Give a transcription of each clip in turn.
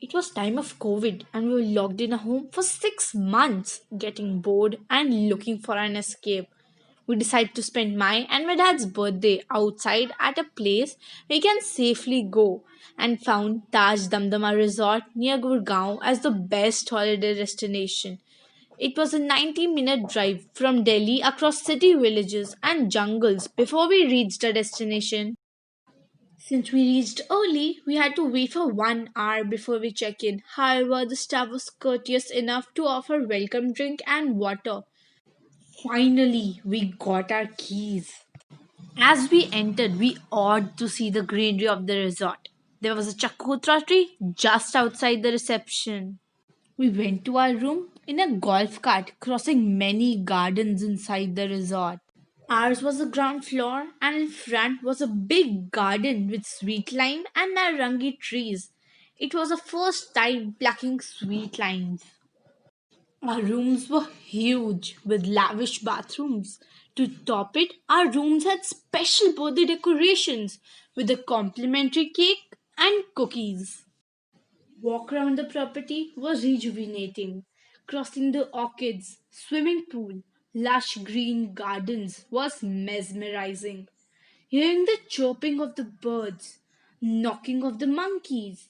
It was time of COVID and we were locked in a home for 6 months, getting bored and looking for an escape. We decided to spend my and my dad's birthday outside at a place we can safely go and found Taj Damdama Resort near Gurgaon as the best holiday destination. It was a 90-minute drive from Delhi across city villages and jungles before we reached our destination. Since we reached early, we had to wait for 1 hour before we check in. However, the staff was courteous enough to offer welcome drink and water. Finally, we got our keys. As we entered, we awed to see the greenery of the resort. There was a chakotra tree just outside the reception. We went to our room in a golf cart, crossing many gardens inside the resort. Ours was the ground floor, and in front was a big garden with sweet lime and narangi trees. It was the first time plucking sweet limes. Our rooms were huge with lavish bathrooms. To top it, our rooms had special birthday decorations with a complimentary cake and cookies. Walk around the property was rejuvenating. Crossing the orchids, swimming pool, lush green gardens was mesmerizing. Hearing the chirping of the birds, knocking of the monkeys,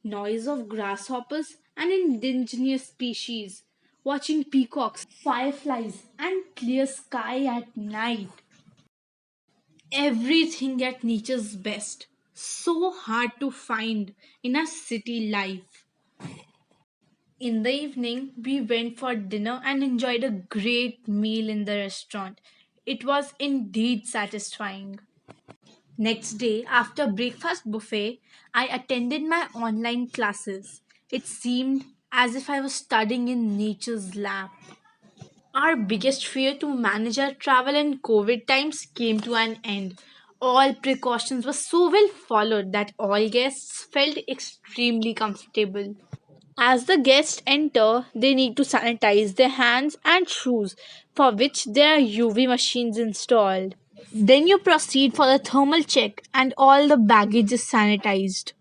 noise of grasshoppers and indigenous species, watching peacocks, fireflies, and clear sky at night. Everything at nature's best. So hard to find in a city life. In the evening, we went for dinner and enjoyed a great meal in the restaurant. It was indeed satisfying. Next day, after breakfast buffet, I attended my online classes. It seemed as if I was studying in nature's lab. Our biggest fear to manage our travel in COVID times came to an end. All precautions were so well followed that all guests felt extremely comfortable. As the guests enter, they need to sanitize their hands and shoes, for which there are UV machines installed. Then you proceed for the thermal check, and all the baggage is sanitized.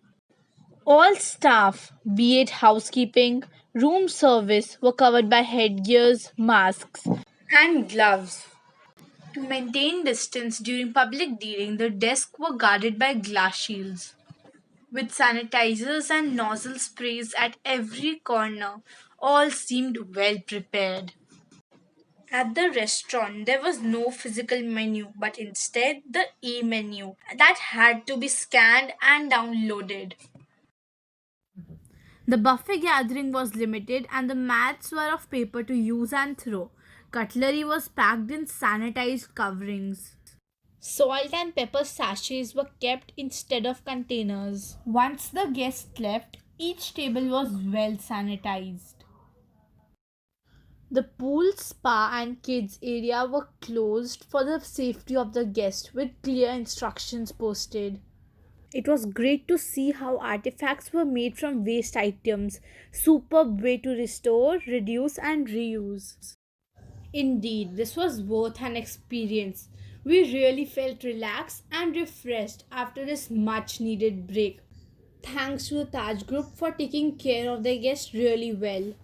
All staff, be it housekeeping, room service, were covered by headgears, masks, and gloves. To maintain distance during public dealing, the desks were guarded by glass shields. With sanitizers and nozzle sprays at every corner, all seemed well prepared. At the restaurant, there was no physical menu, but instead the e menu that had to be scanned and downloaded. The buffet gathering was limited, and the mats were of paper to use and throw. Cutlery was packed in sanitized coverings. Salt and pepper sachets were kept instead of containers. Once the guests left, each table was well sanitized. The pool, spa, and kids area were closed for the safety of the guests with clear instructions posted. It was great to see how artifacts were made from waste items, superb way to restore, reduce, and reuse. Indeed, this was worth an experience. We really felt relaxed and refreshed after this much needed break. Thanks to the Taj Group for taking care of their guests really well.